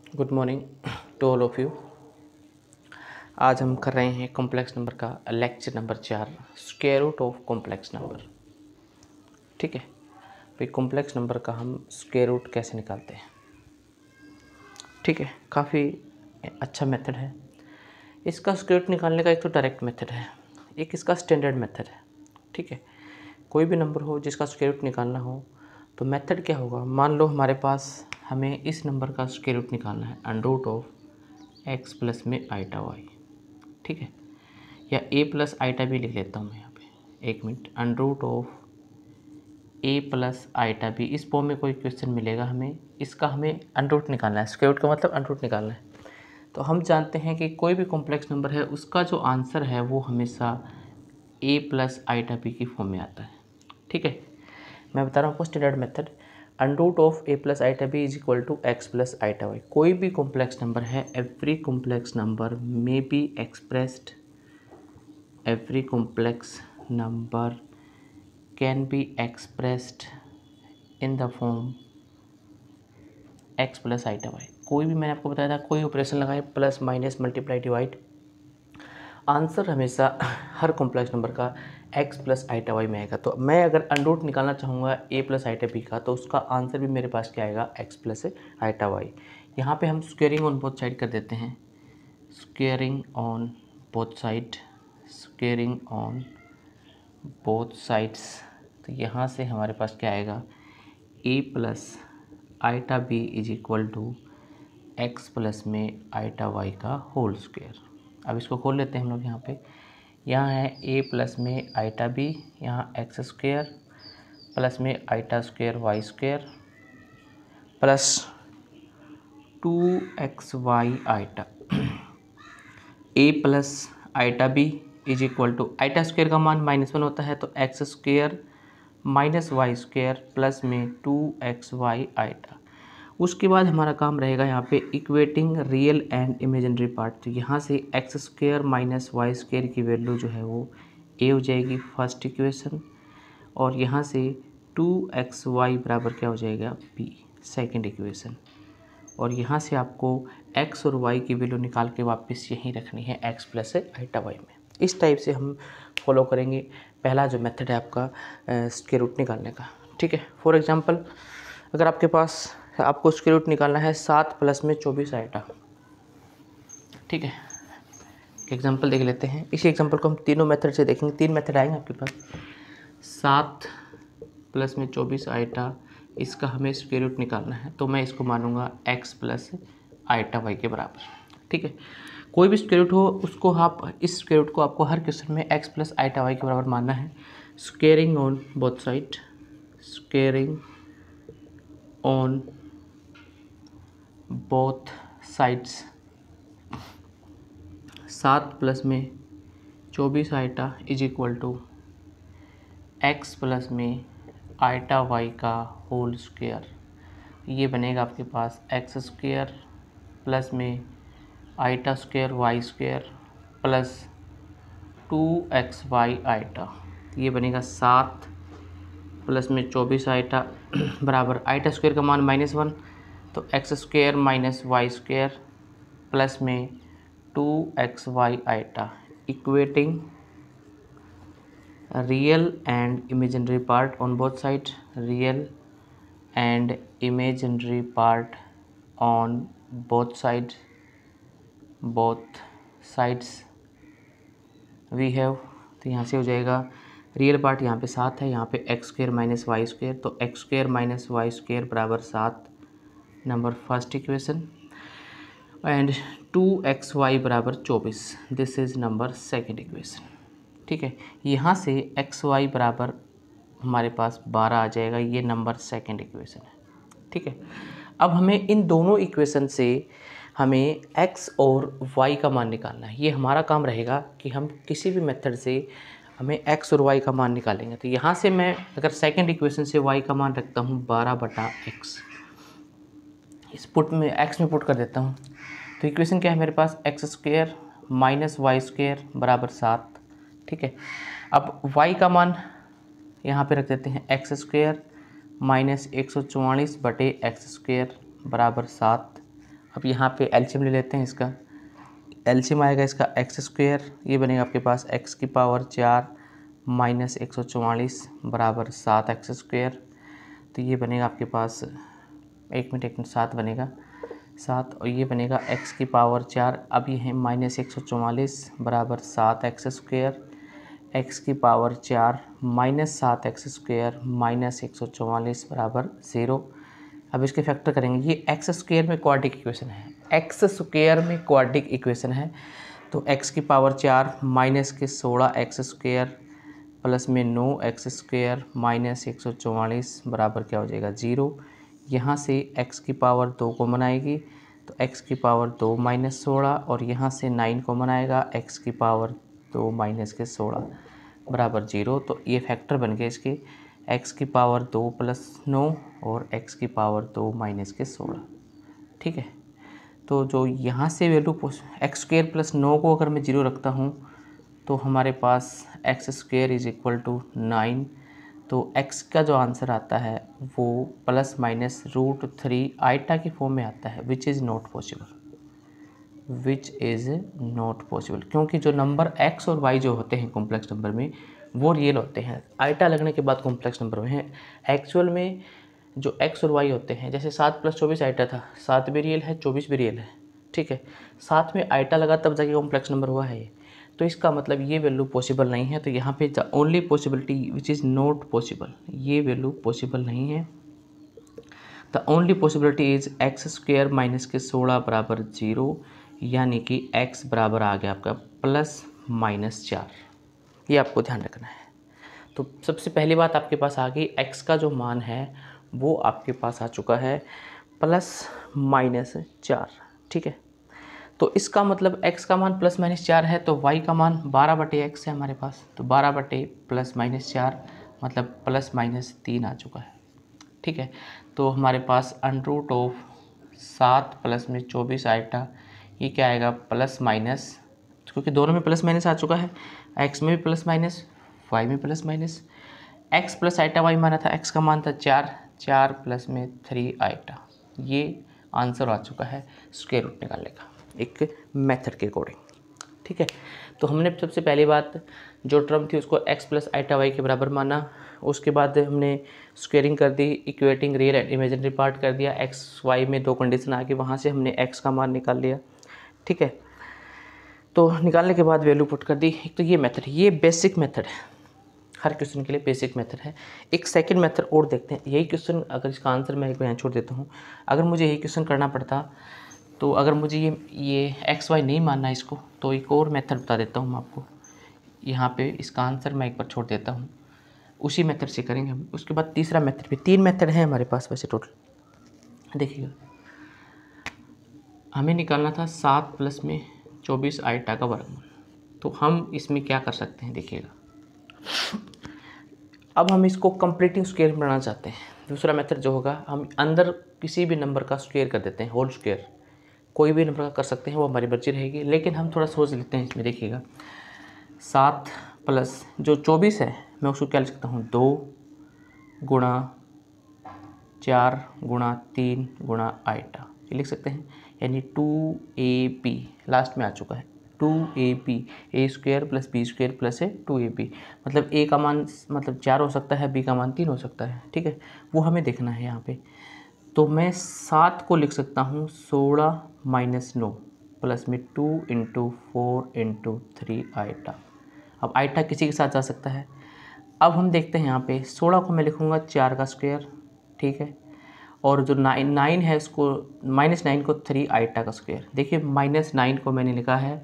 Good morning to all of you. आज हम कर रहे हैं कॉम्प्लेक्स नंबर का lecture number 4, square root of complex number. ठीक है भाई, कॉम्प्लेक्स नंबर का हम स्क्वायर रूट कैसे निकालते हैं। ठीक है, काफ़ी अच्छा मेथड है इसका। स्क्वायर रूट निकालने का एक तो डायरेक्ट मेथड है, एक इसका स्टैंडर्ड मेथड है। ठीक है, कोई भी नंबर हो जिसका स्क्वायर रूट निकालना हो तो मेथड क्या होगा। मान लो हमारे पास हमें इस नंबर का स्क्वायर रूट निकालना है, under root of x plus में आइटा वाई। ठीक है, या ए प्लस आइटा भी लिख लेता हूँ मैं यहाँ पे, एक minute. Under root of a plus iota भी, इस फॉर्म में कोई क्वेश्चन मिलेगा हमें, इसका हमें अंडर रूट निकालना है। स्क्वायर रूट का मतलब अंडर रूट निकालना है। तो हम जानते हैं कि कोई भी कॉम्प्लेक्स नंबर है उसका जो आंसर है वो हमेशा ए प्लस आइटा बी की फॉर्म में आता है। ठीक है, मैं बता रहा हूँ आपको standard method. Under root of a plus iota b is equal to x plus iota y. कोई भी कॉम्प्लेक्स नंबर है, every complex number may be expressed, every complex number can be expressed in the form x plus iota y. कोई भी, मैंने आपको बताया था, कोई ऑपरेशन लगाए, plus minus multiply divide, answer हमेशा हर कॉम्प्लेक्स नंबर का x प्लस आइटा वाई में आएगा। तो मैं अगर अंडर रूट निकालना चाहूँगा a प्लस आइटा बी का, तो उसका आंसर भी मेरे पास क्या आएगा, x प्लस आइटा वाई। यहाँ पे हम स्क्वेयरिंग ऑन बोथ साइड कर देते हैं, squaring on both side, squaring on both sides. तो यहाँ से हमारे पास क्या आएगा, a plus iota b is equal to x plus में आइटा वाई का होल स्क्वायर। अब इसको खोल लेते हैं हम लोग। यहाँ है ए प्लस में आइटा बी, यहाँ एक्स स्क्वायर प्लस में iota square y square plus 2xy iota. A plus iota b is equal to, iota square का मान -1 होता है, तो x square minus y square plus में 2xy आइटा। उसके बाद हमारा काम रहेगा यहाँ पे equating real and imaginary part. तो यहाँ से x square minus y square की वैल्यू जो है वो ए हो जाएगी, फर्स्ट इक्वेशन, और यहाँ से 2xy बराबर क्या हो जाएगा, बी, सेकेंड इक्वेशन। और यहाँ से आपको x और y की वैल्यू निकाल के वापस यहीं रखनी है x प्लस आइटा y में। इस टाइप से हम फॉलो करेंगे पहला जो मेथड है आपका स्क्वायर रूट निकालने का। ठीक है, फॉर एग्जांपल अगर आपके पास आपको स्क्वायर रूट निकालना है 7 प्लस में 24 आइटा। ठीक है, एग्जांपल देख लेते हैं। इसी एग्जांपल को हम तीनों मेथड से देखेंगे, 3 मेथड आएंगे आपके पास। 7 प्लस में 24 आइटा, इसका हमें स्क्वायर रूट निकालना है, तो मैं इसको मानूंगा x प्लस आइटा वाई के बराबर। ठीक है, कोई भी स्क्वायर रूट हो उसको आप, इस स्क्वायर रूट को आपको हर क्वेश्चन में x प्लस आइटा वाई के बराबर मानना है। Squaring on both side, squaring on both sides. 7 plus में 24 iota is equal to x plus में आइटा वाई का होल स्क्वायर। ये बनेगा आपके पास एक्स स्क्वायर प्लस में iota square y square plus 2xy iota. ये बनेगा 7 प्लस में 24 आइटा बराबर, आइटा स्क्वायर का मान -1, तो x square minus y square plus में 2xy iota, equating real and imaginary part on both side, real and imaginary part on both sides we have। तो यहाँ से हो जाएगा रियल पार्ट, यहाँ पे 7 है, यहाँ पे x square minus y square, तो x square minus y square बराबर 7, number first equation, and 2xy बराबर 24, this is number second equation. ठीक है, यहाँ से xy बराबर हमारे पास 12 आ जाएगा, ये नंबर सेकेंड इक्वेशन है। ठीक है, अब हमें इन दोनों इक्वेशन से हमें x और y का मान निकालना है। ये हमारा काम रहेगा कि हम किसी भी मेथड से हमें x और y का मान निकालेंगे। तो यहाँ से मैं अगर सेकेंड इक्वेशन से y का मान रखता हूँ 12/x, इस पुट में x में पुट कर देता हूँ, तो इक्वेशन क्या है मेरे पास, x square minus y square बराबर 7। ठीक है, अब y का मान यहाँ पे रख देते हैं x square minus 144/x square बराबर 7। अब यहाँ पे एलसीएम ले लेते हैं इसका। एलसीएम आएगा इसका एक्स स्क्वेयर, ये बनेगा आपके पास एक्स की पावर 4 माइनस 144 बराबर 7 एक्स स्क्वेयर। तो ये बनेगा आपके पास 1 मिनट 7 बनेगा 7, और ये बनेगा एक्स की पावर 4, अब ये है माइनस 144 बराबर 7 एक्स स्क्वेयर, एक्स की power 4 minus 7 x square minus 144 बराबर 0। अब इसके फैक्टर करेंगे। ये एक्स स्क्वेयर में क्वाड्रेटिक इक्वेशन है, एक्स स्क्वेयर में क्वाड्रेटिक इक्वेशन है। तो एक्स की पावर 4 माइनस के 16 एक्स स्क्वेयर प्लस में 9 एक्स स्क्वेयर माइनस 144 बराबर क्या हो जाएगा 0। यहाँ से x की पावर 2 कॉमन आएगी, तो x की पावर 2 माइनस 16, और यहाँ से 9 कॉमन आएगा, x की पावर 2 माइनस के 16 बराबर 0। तो ये फैक्टर बन गए इसके, x की पावर 2 प्लस 9 और x की पावर 2 माइनस के 16। ठीक है, तो जो यहाँ से वैल्यू एक्स स्क्वेयर प्लस 9 को अगर मैं 0 रखता हूँ तो हमारे पास x square is equal to 9। तो x का जो आंसर आता है वो प्लस माइनस √3 आइटा की फॉर्म में आता है, विच इज़ नॉट पॉसिबल, क्योंकि जो नंबर x और y जो होते हैं कॉम्प्लेक्स नंबर में वो रियल होते हैं, आइटा लगने के बाद कॉम्प्लेक्स नंबर में है। एक्चुअल में जो x और y होते हैं, जैसे 7 + 24 आइटा था, 7 भी रियल है 24 भी रियल है। ठीक है, साथ में आइटा लगा तब जाके कॉम्प्लेक्स नंबर हुआ है ये, तो इसका मतलब ये वैल्यू पॉसिबल नहीं है। तो यहाँ पे the only possibility which is not possible, ये वैल्यू पॉसिबल नहीं है। The only possibility is x square minus के 16 बराबर 0, यानी कि x बराबर आ गया आपका प्लस माइनस 4। ये आपको ध्यान रखना है। तो सबसे पहली बात आपके पास आ गई, x का जो मान है वो आपके पास आ चुका है प्लस माइनस 4। ठीक है, तो इसका मतलब x का मान प्लस माइनस 4 है, तो y का मान 12/x है हमारे पास, तो 12 प्लस माइनस 4 मतलब प्लस माइनस 3 आ चुका है। ठीक है, तो हमारे पास √7 प्लस में 24 आइटा, ये क्या आएगा प्लस माइनस, क्योंकि दोनों में प्लस माइनस आ चुका है, x में भी प्लस माइनस y में plus minus. x plus iota y माना था, x का मान था 4 प्लस में 3 आइटा, ये आंसर आ चुका है स्क्वायर रूट निकालने का एक मेथड के अकॉर्डिंग। ठीक है, तो हमने सबसे पहली बात जो टर्म थी उसको x प्लस आइटा y के बराबर माना, उसके बाद हमने स्क्वेयरिंग कर दी, equating real and imaginary part कर दिया, x y में 2 कंडीशन आ गई, वहाँ से हमने x का मान निकाल लिया। ठीक है, तो निकालने के बाद वैल्यू पुट कर दी। एक तो ये मेथड, ये बेसिक मेथड है, हर क्वेश्चन के लिए बेसिक मेथड है। एक सेकंड मेथड और देखते हैं, यही क्वेश्चन अगर इसका आंसर मैं एक यहाँ छोड़ देता हूँ, अगर मुझे यही क्वेश्चन करना पड़ता, तो अगर मुझे ये एक्स वाई नहीं मानना इसको, तो एक और मेथड बता देता हूँ मैं आपको। यहाँ पे इसका आंसर मैं एक बार छोड़ देता हूँ, उसी मेथड से करेंगे हम। उसके बाद तीसरा मेथड भी, 3 मेथड है हमारे पास वैसे टोटल। देखिएगा, हमें निकालना था 7 प्लस में 24 आइटा का वर्गमूल, तो हम इसमें क्या कर सकते हैं देखिएगा। अब हम इसको कंप्लीटिंग स्क्वायर बनाना चाहते हैं। दूसरा मेथड जो होगा, हम अंदर किसी भी नंबर का स्क्वायर कर देते हैं, होल स्क्वायर, कोई भी नंबर का कर सकते हैं, वो हमारी मर्जी रहेगी। लेकिन हम थोड़ा सोच लेते हैं इसमें। देखिएगा, 7 प्लस जो 24 है, मैं उसको क्या लिख सकता हूँ, 2 गुणा 4 गुणा 3 गुणा आइटा, ये लिख सकते हैं। यानी 2ab लास्ट में आ चुका है, 2ab, a square plus b square plus 2ab, मतलब a का मान मतलब 4 हो सकता है, b का मान 3 हो सकता है। ठीक है, वो हमें देखना है यहाँ पे। तो मैं 7 को लिख सकता हूँ 16 माइनस 9 प्लस में 2 × 4 × 3 आइटा। अब आइटा किसी के साथ जा सकता है। अब हम देखते हैं यहाँ पे 16 को मैं लिखूँगा 4 का स्क्वायर। ठीक है, और जो 9 है उसको -9 को 3 आइटा का स्क्वायर। देखिए -9 को मैंने लिखा है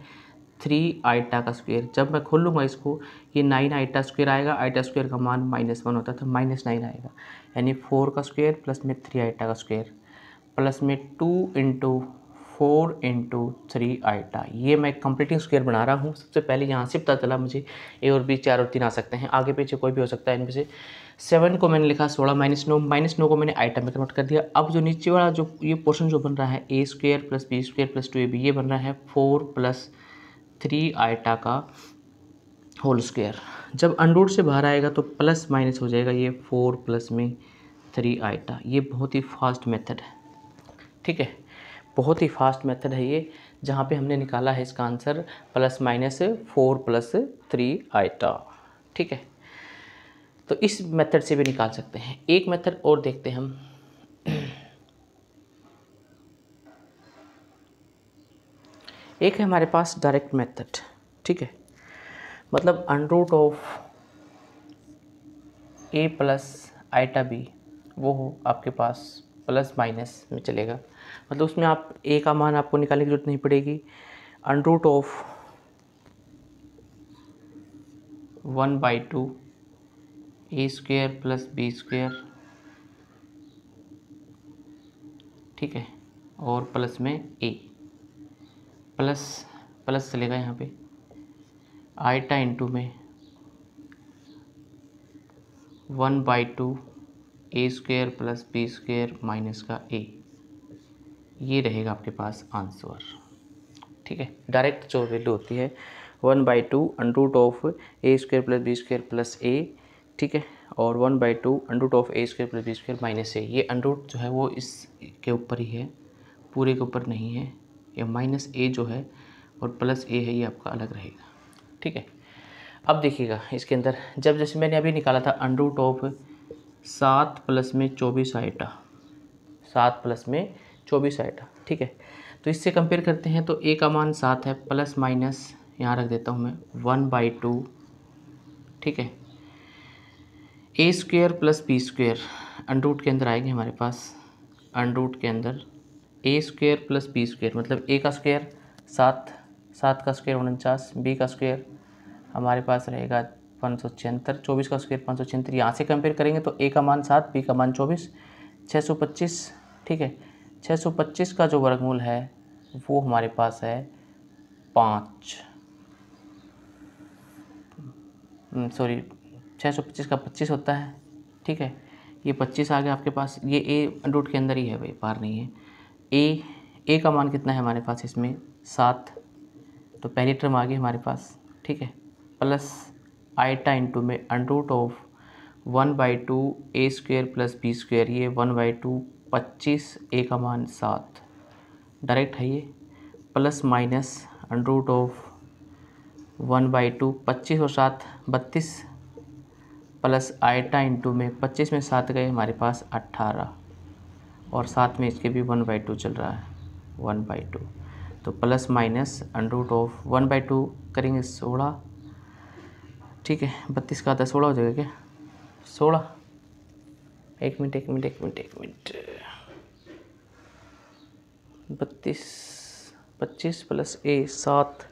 3 आइटा का स्क्वायर। जब मैं खोल लूँगा इसको, ये 9 आइटा स्क्वायर आएगा, आइटा स्क्वायर का मान -1 होता था, -9 आएगा, यानी 4 का स्क्वायर प्लस में 3 आइटा का स्क्वायर प्लस में 2 × 4 × 3 आइटा। ये मैं कंप्लीटिंग स्क्वायर बना रहा हूँ। सबसे पहले यहाँ से पता चला मुझे a और b 4 और 3 आ सकते हैं, आगे पीछे कोई भी हो सकता है इनमें से। 7 को मैंने लिखा 16 -9 को मैंने आइटम में कन्वर्ट कर दिया। अब जो नीचे वाला जो ये पोर्शन जो बन रहा है, a square plus b square plus 2ab, ये बन रहा है 4 प्लस 3 आइटा का होल स्क्वायर। जब अंडर से बाहर आएगा तो प्लस माइनस हो जाएगा, ये 4 प्लस में 3 आइटा। ये बहुत ही फास्ट मेथड है। ठीक है, बहुत ही फास्ट मेथड है ये, जहाँ पे हमने निकाला है इसका आंसर ±4 + 3 आइटा। ठीक है, तो इस मेथड से भी निकाल सकते हैं। एक मेथड और देखते हैं हम। एक है हमारे पास डायरेक्ट मेथड। ठीक है, मतलब under of a + iota b वो हो आपके पास प्लस माइनस में चलेगा, मतलब उसमें आप a का मान आपको निकालने की जरूरत नहीं पड़ेगी। अंडर ऑफ 1/2 a² + b², ठीक है, और प्लस में a प्लस प्लस चलेगा यहाँ पे आइटा इंटू में 1/2 a² + b² माइनस का a, ये रहेगा आपके पास आंसर। ठीक है, डायरेक्ट जो वैल्यू होती है 1/2 under of a² + b² + a, ठीक है, और 1/2 under of a² + b² minus a। ये अंडर जो है वो इसके ऊपर ही है, पूरे के ऊपर नहीं है। ये माइनस a जो है और प्लस a है, ये आपका अलग रहेगा। ठीक है, अब देखिएगा इसके अंदर, जब जैसे मैंने अभी निकाला था अंडर ऑफ 7 + में 24 आइटा, 7 + में 24 आइटा। ठीक है, तो इससे कंपेयर करते हैं तो a का मान 7 है, प्लस माइनस यहाँ रख देता हूँ मैं 1/2, ठीक है, a² + b², अंडर के अंदर आएंगे हमारे पास, अंडर के अंदर a² + b² मतलब a का स्क्वायर 7, 7 का स्क्वायर 49, b का स्क्वायर हमारे पास रहेगा 576, 24 का स्क्वायर 576। यहाँ से कंपेयर करेंगे तो a का मान 7, b का मान 24, 625। ठीक है, 625 का जो वर्गमूल है वो हमारे पास है 5, सॉरी 625 का 25 होता है। ठीक है, ये 25 आ गया आपके पास, ये a अंडर के अंदर ही है भाई, बाहर नहीं है। a का मान कितना है हमारे पास इसमें 7, तो पहली टर्म आ गई हमारे पास। ठीक है, प्लस आइटा इंटू में अंडर ऑफ 1/2 a² + b², ये 1/2 25, a का मान 7 डायरेक्ट है ये, प्लस माइनस अंडर ऑफ 1/2 25 और 7 32, प्लस आइटा इंटू में 25 में 7 गए हमारे पास 18, और साथ में इसके भी 1/2 चल रहा है 1/2, तो प्लस माइनस अंडर ऑफ 1/2 करेंगे 16। ठीक है, 32 का आधा 16 हो जाएगा क्या, 16, एक मिनट 32 25 + a 7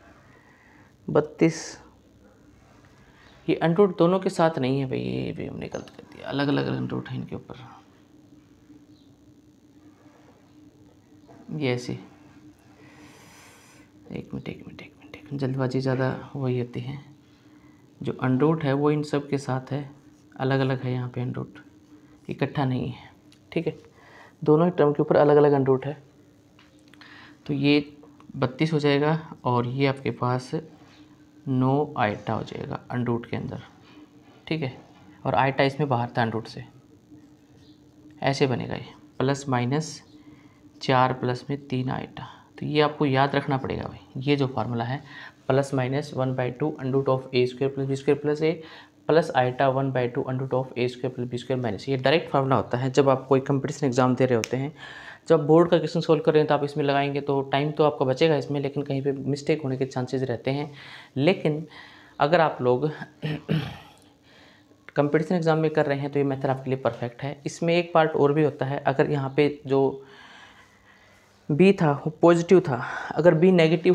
32, ये अंडर दोनों के साथ नहीं है भाई, ये भी हमने गलत कर दिया, अलग अलग अंडर है इनके ऊपर, ये ऐसे। एक मिनट जल्दबाजी ज़्यादा वही होती है, जो अंडर है वो इन सब के साथ है, अलग अलग है यहाँ पे अंडर, इकट्ठा नहीं है। ठीक है, दोनों ही टर्म के ऊपर अलग अलग अंडर है, तो ये 32 हो जाएगा और ये आपके पास 9 आइटा हो जाएगा अंडर के अंदर। ठीक है, और आइटा इसमें बाहर था अंडर से, ऐसे बनेगा ये, प्लस माइनस 4 + में 3 आइटा। तो ये आपको याद रखना पड़ेगा भाई, ये जो फार्मूला है plus minus 1/2 under of a² + b² + a plus iota 1/2 under of a² + b² minus, ये डायरेक्ट फार्मूला होता है जब आप कोई कंपटीशन एग्जाम दे रहे होते हैं। जब बोर्ड का क्वेश्चन सोल्व कर रहे हैं तो आप इसमें लगाएंगे तो टाइम तो आपका बचेगा इसमें, लेकिन कहीं पे मिस्टेक होने के चांसेस रहते हैं। लेकिन अगर आप लोग कंपटीशन एग्जाम में कर रहे हैं तो ये मेथड आपके लिए परफेक्ट है। इसमें एक पार्ट और भी होता है, अगर यहाँ पे जो b था वो पॉजिटिव था, अगर b नेगेटिव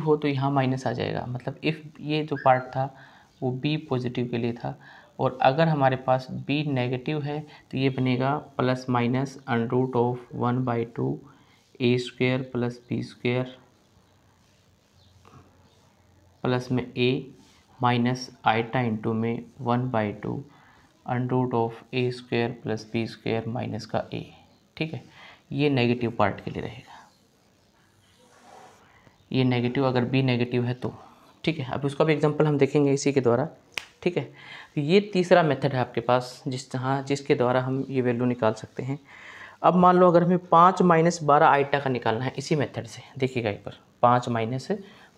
हो तो यहाँ माइनस आ जाएगा, मतलब इफ़ ये जो पार्ट था वो b पॉजिटिव के लिए था, और अगर हमारे पास b नेगेटिव है तो ये बनेगा plus minus under of 1/2 a² + b² plus में a माइनस आइटा इंटू में 1/2 under of a² + b² minus का a। ठीक है, ये नेगेटिव पार्ट के लिए रहेगा, ये नेगेटिव, अगर b नेगेटिव है तो। ठीक है, अब उसका भी एग्जांपल हम देखेंगे इसी के द्वारा। ठीक है, तो ये तीसरा मेथड है आपके पास जिसके द्वारा हम ये वैल्यू निकाल सकते हैं। अब मान लो अगर हमें 5 माइनस 12 आइटा का निकालना है इसी मेथड से, देखिएगा एक बार, 5 माइनस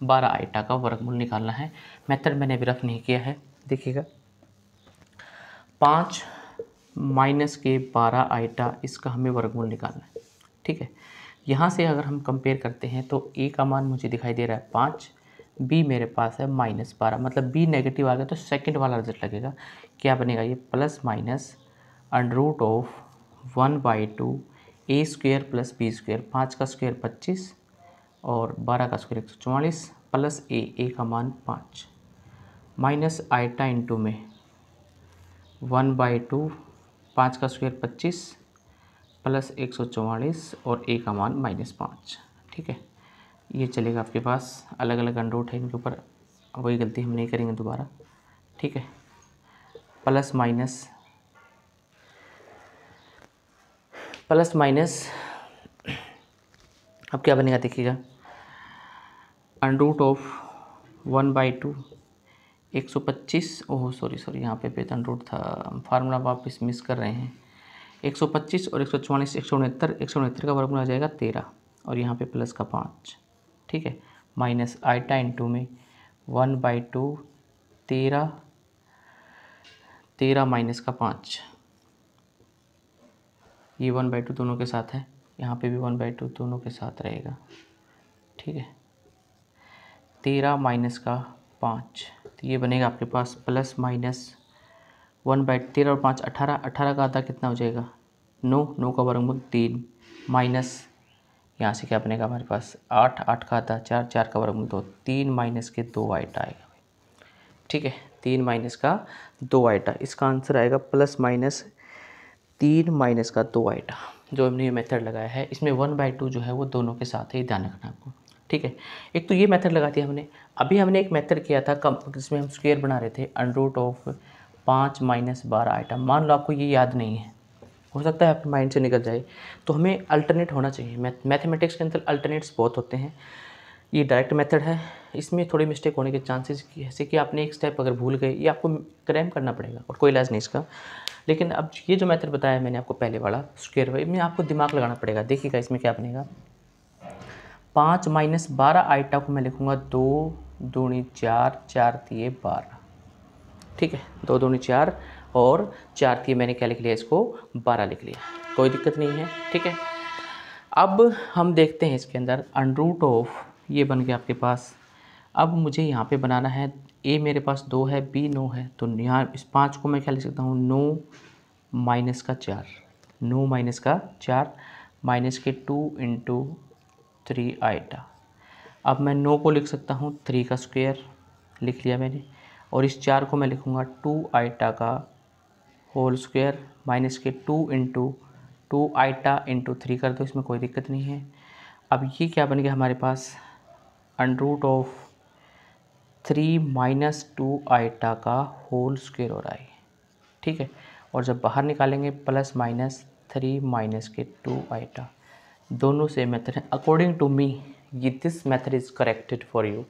12 आइटा का वर्गमूल निकालना है। मेथड मैंने अभी रफ नहीं किया है, देखिएगा 5 माइनस के 12 आइटा, इसका हमें वर्गमूल निकालना है। ठीक है, यहाँ से अगर हम कंपेयर करते हैं तो ए का मान मुझे दिखाई दे रहा है 5, बी मेरे पास है -12, मतलब बी नेगेटिव आ गया तो सेकंड वाला रिजल्ट लगेगा। क्या बनेगा ये, plus minus √1/2 a square plus b square, 5 का स्क्वेयर 25 और 12 का स्क्वेयर 144 प्लस ए का मान 5 माइनस आइटा इंटू में 1/2, 5 का स्क्वेयर 25 प्लस 144 और ए का मान -5। ठीक है, ये चलेगा आपके पास, अलग अलग अंडरूट है इनके ऊपर, वही गलती हम नहीं करेंगे दोबारा। ठीक है, प्लस माइनस अब क्या बनेगा देखिएगा, √1/2 125, ओह सॉरी यहाँ पे अंडरूट था, फार्मूला वापस मिस कर रहे हैं। 125 और 144 169 का वर्गमूल आ जाएगा 13 और यहाँ पे प्लस का 5। ठीक है, माइनस आइटा इंटू में 1/2 13 माइनस का 5, ये 1/2 दोनों के साथ है, यहाँ पे भी 1/2 दोनों के साथ रहेगा। ठीक है, 13 माइनस का 5, तो ये बनेगा आपके पास प्लस माइनस 1/13 और 5 18, 18 का आधा कितना हो जाएगा 9 का वर्गमूल 3 माइनस, यहाँ से क्या बनेगा हमारे पास 8 का आधा 4 का वर्गमूल 2, 3 माइनस के 2 आइटा आएगा। ठीक है, 3 माइनस का 2 आइटा, इसका आंसर आएगा प्लस माइनस 3 माइनस का 2 आइटा। जो हमने ये मेथड लगाया है इसमें 1/2 जो है वो दोनों के साथ है, ध्यान रखना आपको। ठीक है, एक तो ये मेथड लगा दिया हमने। अभी हमने एक मेथड किया था जिसमें हम स्क्वायर बना रहे थे, √5 माइनस 12 आइटा। मान लो आपको ये याद नहीं है, हो सकता है आपके माइंड से निकल जाए, तो हमें अल्टरनेट होना चाहिए। मैथमेटिक्स के अंदर अल्टरनेट्स बहुत होते हैं, ये डायरेक्ट मेथड है, इसमें थोड़ी मिस्टेक होने के चांसेस जैसे कि आपने एक स्टेप अगर भूल गए, ये आपको क्रैम करना पड़ेगा और कोई इलाज नहीं इसका। लेकिन अब ये जो मेथड बताया मैंने आपको पहले वाला स्क्वायर वाइज में, आपको दिमाग लगाना पड़ेगा। देखिएगा इसमें क्या बनेगा, 5 माइनस 12 आइटा को मैं लिखूँगा 2 दूनी 4, 4 तिये 12। ठीक है, 2 दूनी 4 और 4 तिये मैंने क्या लिख लिया, इसको 12 लिख लिया, कोई दिक्कत नहीं है। ठीक है, अब हम देखते हैं इसके अंदर √, ये बन गया आपके पास। अब मुझे यहाँ पे बनाना है, ए मेरे पास 2 है, बी 9 है, तो यहाँ इस 5 को मैं क्या लिख सकता हूँ 9 माइनस का 4, 9 माइनस का 4 माइनस के 2 इंटू 3 आइटा। अब मैं 9 को लिख सकता हूँ 3 का स्क्वायर, लिख लिया मैंने, और इस 4 को मैं लिखूँगा 2 आइटा का होल स्क्वायर माइनस के 2 इंटू 2 आइटा इंटू 3 कर दो, इसमें कोई दिक्कत नहीं है। अब ये क्या बन गया हमारे पास, √3 माइनस 2 आइटा का होल स्क्वायर हो रहा है। ठीक है, और जब बाहर निकालेंगे प्लस माइनस 3 माइनस के 2 आइटा, दोनों से मेथड है। अकॉर्डिंग टू मी ये this method is corrected for you,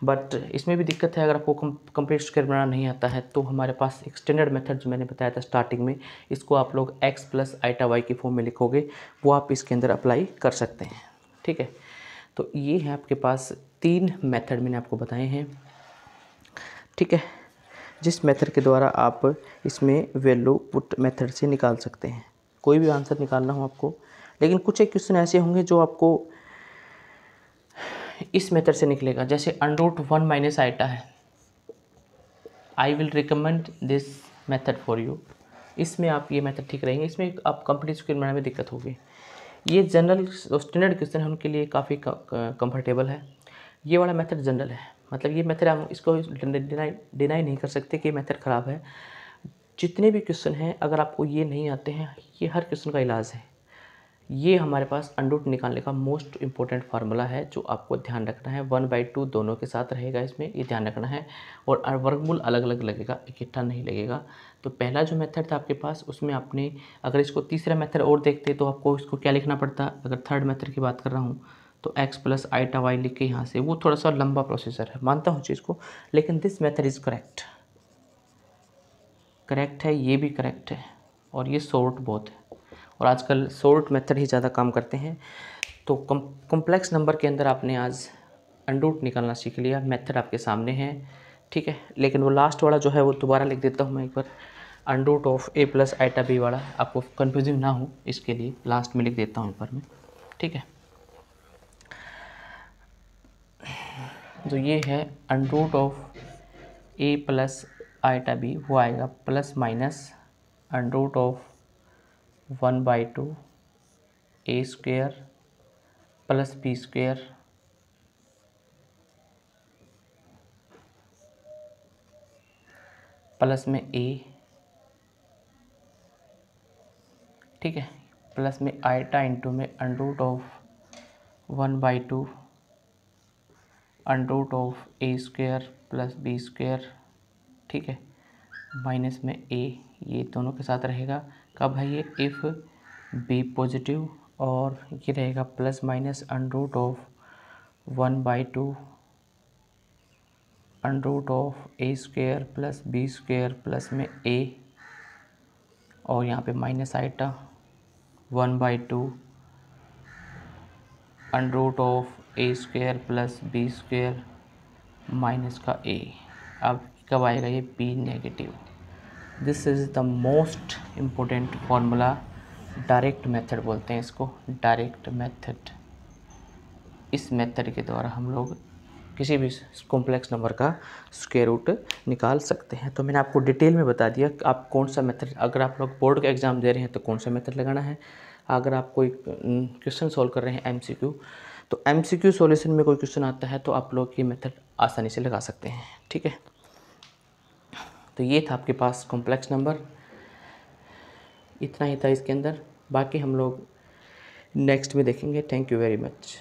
but इसमें भी दिक्कत है, अगर आपको कंप्लीट स्क्वायर बनाना नहीं आता है तो हमारे पास एक स्टैंडर्ड मेथड जो मैंने बताया था स्टार्टिंग में, इसको आप लोग x प्लस आइटा y की फॉर्म में लिखोगे, वो आप इसके अंदर अप्लाई कर सकते हैं। ठीक है, तो ये है आपके पास 3 मेथड मैंने आपको बताए हैं। ठीक है, जिस मेथड के द्वारा आप इसमें वैल्यू पुट मेथड से निकाल सकते हैं, कोई भी आंसर निकालना हो आपको। लेकिन कुछ एक क्वेश्चन ऐसे होंगे जो आपको इस मेथड से निकलेगा, जैसे √1 माइनस आइटा है, I will recommend this method for you. इसमें आप ये मेथड ठीक रहेंगे, इसमें आप कंप्लीट स्क्वायर बनाने में दिक्कत होगी। ये जनरल स्टैंडर्ड क्वेश्चन है उनके लिए काफ़ी कंफर्टेबल है। ये वाला मेथड जनरल है, मतलब ये मेथड हम इसको डिनाई नहीं कर सकते कि ये मेथड ख़राब है। जितने भी क्वेश्चन हैं अगर आपको ये नहीं आते हैं, ये हर क्वेश्चन का इलाज है। ये हमारे पास √2 निकालने का मोस्ट इंपॉर्टेंट फार्मूला है जो आपको ध्यान रखना है। 1/2 दोनों के साथ रहेगा इसमें, ये ध्यान रखना है, और वर्गमूल अलग अलग लगेगा, इकट्ठा नहीं लगेगा। तो पहला जो मेथड था आपके पास, उसमें आपने अगर इसको तीसरा मेथड और देखते तो आपको इसको क्या लिखना पड़ता। अगर थर्ड मेथड की बात कर रहा हूँ तो x प्लस आइटा y लिख के यहाँ से, वो थोड़ा सा लंबा प्रोसीजर है, मानता हूँ चीज़ को, लेकिन दिस मेथड इज़ करेक्ट है, ये भी करेक्ट है, और ये शॉर्ट बहुत है। और आजकल शॉर्ट मेथड ही ज़्यादा काम करते हैं। तो कॉम्प्लेक्स नंबर के अंदर आपने आज अंडर रूट निकालना सीख लिया, मेथड आपके सामने है, ठीक है। लेकिन वो लास्ट वाला जो है वो दोबारा लिख देता हूँ मैं एक बार, under root of a plus iota b वाला, आपको कन्फ्यूजिंग ना हो इसके लिए लास्ट में लिख देता हूँ एक बार मैं, ठीक है। तो ये है under root of a plus iota b, वो आएगा plus minus under root of 1/2 a square plus b square plus में ए, ठीक है, प्लस में आइटा इंटू में under root of 1/2 under root of a square plus b square, ठीक है, minus में ए, ये दोनों के साथ रहेगा। कब है ये? इफ़ बी पॉजिटिव, और ये रहेगा plus minus under root of 1/2 under root of a square plus b square plus में ए, और यहाँ पे minus iota 1/2 under root of a square plus b square minus का ए। अब कब आएगा ये? B negative. This is the most important formula, direct method बोलते हैं इसको, डायरेक्ट मेथड। इस मेथड के द्वारा हम लोग किसी भी कॉम्प्लेक्स नंबर का स्क्वायर रूट निकाल सकते हैं। तो मैंने आपको डिटेल में बता दिया कि आप कौन सा मेथड, अगर आप लोग बोर्ड का एग्ज़ाम दे रहे हैं तो कौन सा मेथड लगाना है। अगर आप कोई क्वेश्चन सॉल्व कर रहे हैं एमसीक्यू, तो एमसीक्यू सॉल्यूशन में कोई क्वेश्चन आता है तो आप लोग ये मेथड आसानी से लगा सकते हैं, ठीक है। तो ये था आपके पास कॉम्प्लेक्स नंबर, इतना ही था इसके अंदर, बाकी हम लोग नेक्स्ट में देखेंगे। Thank you very much.